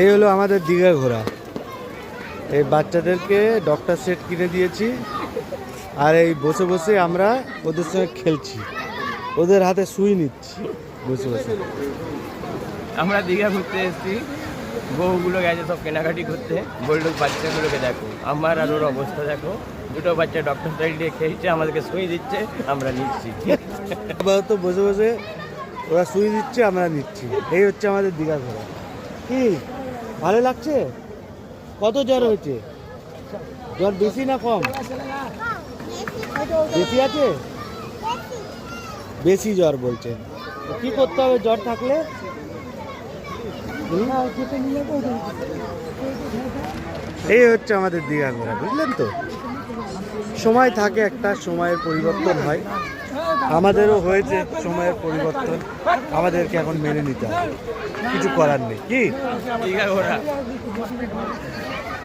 এই হলো আমাদের দীঘা ঘোরা। এই বাচ্চাদেরকে ডক্টর সেট কিনে দিয়েছি, আর এই বসে বসে আমরা ওদের সঙ্গে খেলছি, ওদের হাতে সুই নিচ্ছি বসে বসে। আমরা দীঘা ঘুরতে এসেছি, বউগুলো গেছে সব কেনাকাটি করতে। বললো বাচ্চাগুলোকে দেখো, আমার আর ওর অবস্থা দেখো। দুটো বাচ্চা ডক্টর সাইড দিয়ে খেলছে, আমাদেরকে সুই দিচ্ছে, আমরা নিচ্ছি। তো বসে বসে ওরা সুই দিচ্ছে, আমরা নিচ্ছি। এই হচ্ছে আমাদের দীঘা ঘোরা। কি ভালো লাগছে? কত জ্বর হয়েছে? জ্বর বেশি না কম? বেশি আছে, বেশি জ্বর বলছেন। কি করতে হবে জ্বর থাকলে? এই হচ্ছে আমাদের দীঘা ঘোরা, বুঝলেন তো। সময় থাকে, একটা সময়ের পরিবর্তন হয়, আমাদেরও হয়েছে সময়ের পরিবর্তন, আমাদেরকে এখন মেনে নিতে হবে, কিছু করার নেই। কি দীঘা ঘোরা